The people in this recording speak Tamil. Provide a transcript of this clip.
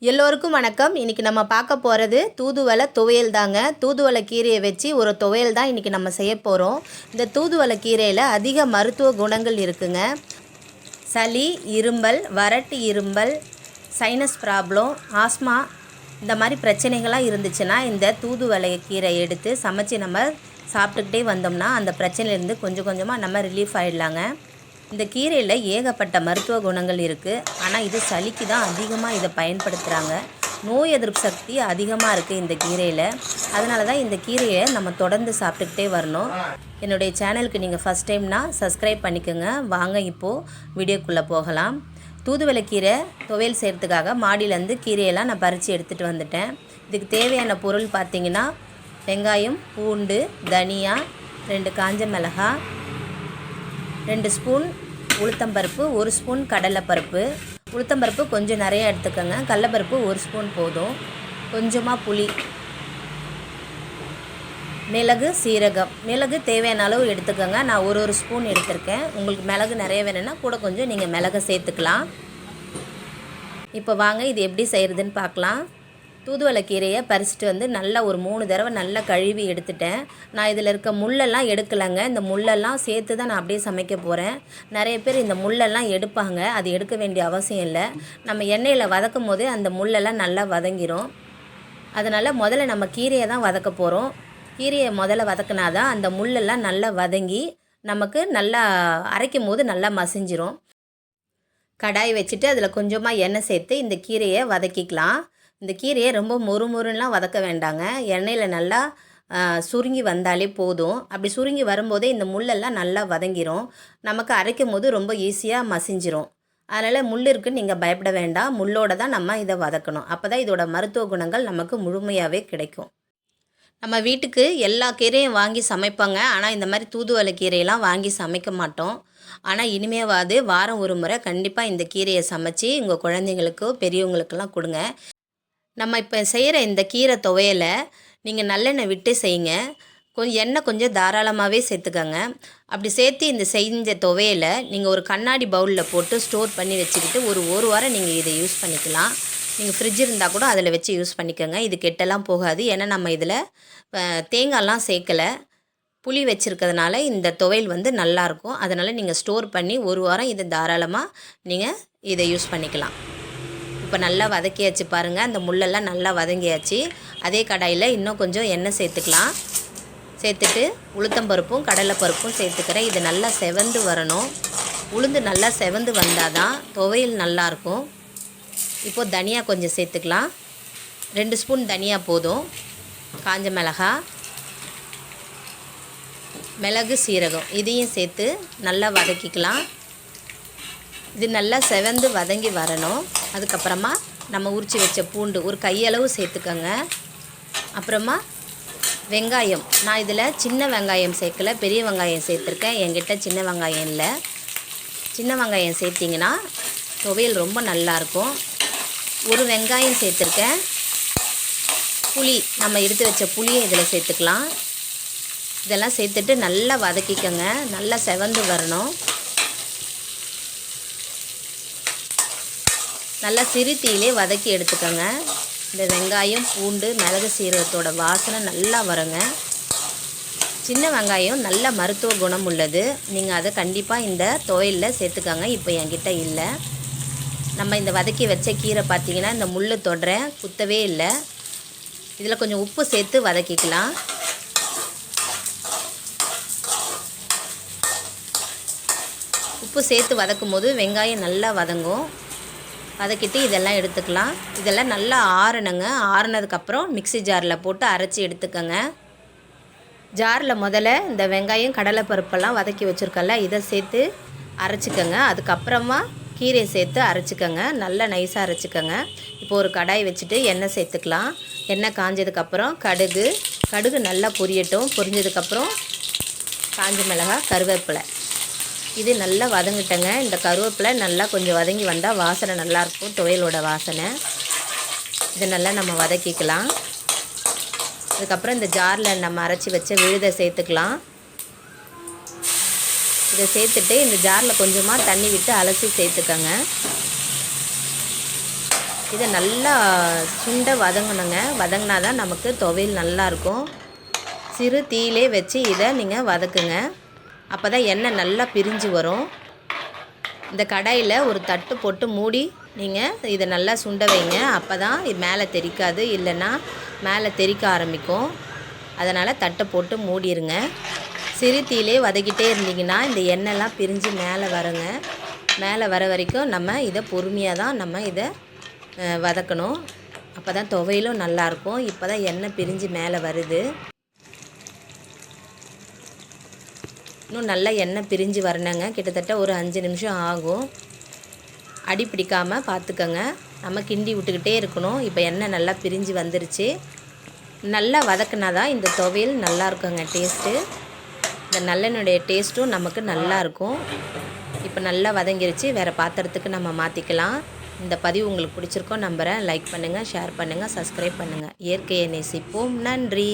எல்லோருக்கும் வணக்கம். இன்றைக்கி நம்ம பார்க்க போகிறது தூதுவளை துவையல் தாங்க. தூதுவளை கீரையை வச்சு ஒரு துவையல் தான் இன்றைக்கி நம்ம செய்ய போகிறோம். இந்த தூதுவளை கீரையில் அதிக மருத்துவ குணங்கள் இருக்குங்க. சளி, இரும்பல், வறட்டு இரும்பல், சைனஸ் ப்ராப்ளம், ஆஸ்மா இந்த மாதிரி பிரச்சனைகள்லாம் இருந்துச்சுன்னா இந்த தூதுவளை கீரை எடுத்து சமைச்சு நம்ம சாப்பிட்டுக்கிட்டே வந்தோம்னா அந்த பிரச்சனையிலேருந்து கொஞ்சம் கொஞ்சமாக நம்ம ரிலீஃப் ஆகிடலாங்க. இந்த கீரையில் ஏகப்பட்ட மருத்துவ குணங்கள் இருக்குது. ஆனால் இது சளிக்கு தான் அதிகமாக இதை பயன்படுத்துகிறாங்க. நோய் எதிர்ப்பு சக்தி அதிகமாக இருக்குது இந்த கீரையில். அதனால தான் இந்த கீரையை நம்ம தொடர்ந்து சாப்பிட்டுக்கிட்டே வரணும். என்னுடைய சேனலுக்கு நீங்கள் ஃபஸ்ட் டைம்னா சப்ஸ்கிரைப் பண்ணிக்கோங்க. வாங்க இப்போது வீடியோக்குள்ளே போகலாம். தூதுவளை கீரை துவையல் செய்கிறதுக்காக மாடியிலேருந்து கீரையெல்லாம் நான் பறித்து எடுத்துகிட்டு வந்துட்டேன். இதுக்கு தேவையான பொருள் பார்த்திங்கன்னா வெங்காயம், பூண்டு, தனியா, 2 காஞ்ச மிளகாய், 2 ஸ்பூன் உளுத்தம்பருப்பு, 1 ஸ்பூன் கடலைப்பருப்பு. உளுத்தம்பருப்பு கொஞ்சம் நிறைய எடுத்துக்கோங்க. கடலைப்பருப்பு 1 ஸ்பூன் போதும். கொஞ்சமாக புளி, மிளகு, சீரகம். மிளகு தேவையான அளவு எடுத்துக்கோங்க. நான் ஒரு ஸ்பூன் எடுத்திருக்கேன். உங்களுக்கு மிளகு நிறைய வேணும்னா கூட கொஞ்சம் நீங்கள் மிளகை சேர்த்துக்கலாம். இப்போ வாங்க இது எப்படி செய்கிறதுன்னு பார்க்கலாம். தூதுவளை கீரையை பறிச்சுட்டு வந்து நல்லா ஒரு 3 தடவை நல்லா கழுவி எடுத்துட்டேன். நான் இதில் இருக்க முள்ளெல்லாம் எடுக்கலைங்க. இந்த முள்ளெல்லாம் சேர்த்து தான் நான் அப்படியே சமைக்க போகிறேன். நிறைய பேர் இந்த முள்ளெல்லாம் எடுப்பாங்க. அது எடுக்க வேண்டிய அவசியம் இல்லை. நம்ம எண்ணெயில் வதக்கும் போதே அந்த முள்ளெல்லாம் நல்லா வதங்கிடும். அதனால் முதல்ல நம்ம கீரையை தான் வதக்க போகிறோம். கீரையை முதல்ல வதக்கினா தான் அந்த முள்ளெல்லாம் நல்லா வதங்கி நமக்கு நல்லா அரைக்கும் போது நல்லா மசிஞ்சிரும். கடாய் வச்சுட்டு அதில் கொஞ்சமாக எண்ணெய் சேர்த்து இந்த கீரையை வதக்கிக்கலாம். இந்த கீரையை ரொம்ப மொறுமொறுலாம் வதக்க வேண்டாங்க. எண்ணெயில் நல்லா சுருங்கி வந்தாலே போதும். அப்படி சுருங்கி வரும்போதே இந்த முள்ளெல்லாம் நல்லா வதங்கிரும். நமக்கு அரைக்கும் போது ரொம்ப ஈஸியாக மசிஞ்சிரும். அதனால் முள் இருக்குன்னு நீங்கள் பயப்பட வேண்டாம். முள்ளோடு தான் நம்ம இதை வதக்கணும். அப்போ தான் இதோட மருத்துவ குணங்கள் நமக்கு முழுமையாகவே கிடைக்கும். நம்ம வீட்டுக்கு எல்லா கீரையும் வாங்கி சமைப்பாங்க. ஆனால் இந்த மாதிரி தூதுவளை கீரையெல்லாம் வாங்கி சமைக்க மாட்டோம். ஆனால் இனிமேவாது வாரம் ஒரு முறை கண்டிப்பாக இந்த கீரையை சமைச்சு உங்கள் குழந்தைங்களுக்கோ பெரியவங்களுக்கெல்லாம் கொடுங்க. நம்ம இப்போ செய்கிற இந்த கீரை துவையலை நீங்கள் நல்லெண்ணெய் விட்டு செய்யுங்க. எண்ணெய் கொஞ்சம் தாராளமாகவே சேர்த்துக்கோங்க. அப்படி சேர்த்து இந்த செஞ்ச துவையலை நீங்கள் ஒரு கண்ணாடி பவுலில் போட்டு ஸ்டோர் பண்ணி வச்சுக்கிட்டு ஒரு வாரம் நீங்கள் இதை யூஸ் பண்ணிக்கலாம். நீங்கள் ஃப்ரிட்ஜ் இருந்தால் கூட அதில் வச்சு யூஸ் பண்ணிக்கோங்க. இது கெட்டெல்லாம் போகாது. ஏன்னா நம்ம இதில் தேங்காய்லாம் சேர்க்கலை, புளி வச்சுருக்கிறதுனால இந்த துவையல் வந்து நல்லாயிருக்கும். அதனால் நீங்கள் ஸ்டோர் பண்ணி ஒரு வாரம் இதை தாராளமாக நீங்கள் இதை யூஸ் பண்ணிக்கலாம். இப்போ நல்லா வதக்கியாச்சு பாருங்கள். அந்த முள்ளெல்லாம் நல்லா வதங்கியாச்சு. அதே கடாயில் இன்னும் கொஞ்சம் எண்ணெய் சேர்த்துக்கலாம். சேர்த்துட்டு உளுத்தம்பருப்பும் கடலைப்பருப்பும் சேர்த்துக்கிறேன். இது நல்லா செவந்து வரணும். உளுந்து நல்லா செவந்து வந்தால் தான் துவையல் நல்லாயிருக்கும். இப்போது தனியா கொஞ்சம் சேர்த்துக்கலாம். 2 ஸ்பூன் தனியா போதும். காஞ்ச மிளகாய், மிளகு, சீரகம் இதையும் சேர்த்து நல்லா வதக்கிக்கலாம். இது நல்லா செவந்து வதங்கி வரணும். அதுக்கப்புறமா நம்ம உரித்து வச்ச பூண்டு ஒரு கையளவு சேர்த்துக்கோங்க. அப்புறமா வெங்காயம், நான் இதில் சின்ன வெங்காயம் சேர்க்கலை, பெரிய வெங்காயம் சேர்த்துருக்கேன். என்கிட்ட சின்ன வெங்காயம் இல்லை. சின்ன வெங்காயம் சேர்த்திங்கன்னா துவையல் ரொம்ப நல்லாயிருக்கும். ஒரு வெங்காயம் சேர்த்துருக்கேன். புளி, நம்ம எடுத்து வச்ச புளியை இதில் சேர்த்துக்கலாம். இதெல்லாம் சேர்த்துட்டு நல்லா வதக்கிக்கோங்க. நல்லா செவந்து வரணும். நல்லா சிறு தீயிலே வதக்கி எடுத்துக்கோங்க. இந்த வெங்காயம், பூண்டு, மிளகு, சீரகத்தோட வாசனை நல்லா வருங்க. சின்ன வெங்காயம் நல்ல மருத்துவ குணம் உள்ளது. நீங்கள் அதை கண்டிப்பாக இந்த துவையலில் சேர்த்துக்கோங்க. இப்போ என்கிட்ட இல்லை. நம்ம இந்த வதக்கி வச்ச கீரை பார்த்திங்கன்னா இந்த முள் தொடுறேன், குத்தவே இல்லை. இதில் கொஞ்சம் உப்பு சேர்த்து வதக்கிக்கலாம். உப்பு சேர்த்து வதக்கும் போது வெங்காயம் நல்லா வதங்கும். வதக்கிட்டு இதெல்லாம் எடுத்துக்கலாம். இதெல்லாம் நல்லா ஆறணுங்க. ஆறுனதுக்கப்புறம் மிக்ஸி ஜாரில் போட்டு அரைச்சி எடுத்துக்கோங்க. ஜாரில் முதல்ல இந்த வெங்காயம், கடலைப்பருப்பெல்லாம் வதக்கி வச்சுருக்கல இதை சேர்த்து அரைச்சிக்கோங்க. அதுக்கப்புறமா கீரையை சேர்த்து அரைச்சிக்கோங்க. நல்லா நைஸாக அரைச்சிக்கோங்க. இப்போ ஒரு கடாய் வச்சுட்டு எண்ணெய் சேர்த்துக்கலாம். எண்ணெய் காஞ்சதுக்கப்புறம் கடுகு நல்லா பொரியட்டும். பொரிஞ்சதுக்கப்புறம் காஞ்ச மிளகாய், கருவேப்பிலை இது நல்லா வதங்கிட்டங்க. இந்த கருவேப்பிலை நல்லா கொஞ்சம் வதங்கி வந்தால் வாசனை நல்லாயிருக்கும், துவையலோட வாசனை. இதை நல்லா நம்ம வதக்கிக்கலாம். அதுக்கப்புறம் இந்த ஜாரில் நம்ம அரைச்சி வச்ச விழுதை சேர்த்துக்கலாம். இதை சேர்த்துட்டு இந்த ஜாரில் கொஞ்சமாக தண்ணி விட்டு அலசி சேர்த்துக்கோங்க. இதை நல்லா சுண்ட வதங்கணுங்க. வதங்கினா தான் நமக்கு துவையல் நல்லாயிருக்கும். சிறு தீயிலே வச்சு இதை நீங்கள் வதக்குங்க. அப்போ தான் எண்ணெய் நல்லா பிரிஞ்சு வரும். இந்த கடாயில் ஒரு தட்டு போட்டு மூடி நீங்கள் இதை நல்லா சுண்ட வைங்க. அப்போ தான் இது மேலே தெறிக்காது, இல்லைன்னா மேலே தெறிக்க ஆரம்பிக்கும். அதனால் தட்டை போட்டு மூடிடுங்க. சிறு தீயிலே வதக்கிட்டே இருந்தீங்கன்னா இந்த எண்ணெய்லாம் பிரிஞ்சு மேலே வருங்க. மேலே வர வரைக்கும் நம்ம இதை பொறுமையாக தான் நம்ம இதை வதக்கணும். அப்போ தான் துவையலும் நல்லாயிருக்கும். இப்போ தான் எண்ணெய் பிரிஞ்சு மேலே வருது. இன்னும் நல்லா எண்ணெய் பிரிஞ்சு வரணுங்க. கிட்டத்தட்ட ஒரு 5 நிமிஷம் ஆகும். அடி பிடிக்காமல் பார்த்துக்கங்க. நம்ம கிண்டி விட்டுக்கிட்டே இருக்கணும். இப்போ எண்ணெய் நல்லா பிரிஞ்சு வந்துருச்சு. நல்லா வதக்குனா தான் இந்த துவையல் நல்லா இருக்குங்க டேஸ்ட்டு. இந்த நல்லெண்ணெயுடைய டேஸ்ட்டும் நமக்கு நல்லாயிருக்கும். இப்போ நல்லா வதங்கிருச்சு. வேறு பாத்திரத்துக்கு நம்ம மாற்றிக்கலாம். இந்த பதிவு உங்களுக்கு பிடிச்சிருக்கோம் நம்புகிறேன். லைக் பண்ணுங்கள், ஷேர் பண்ணுங்கள், சப்ஸ்கிரைப் பண்ணுங்கள். இயற்கையை நேசிப்போம். நன்றி.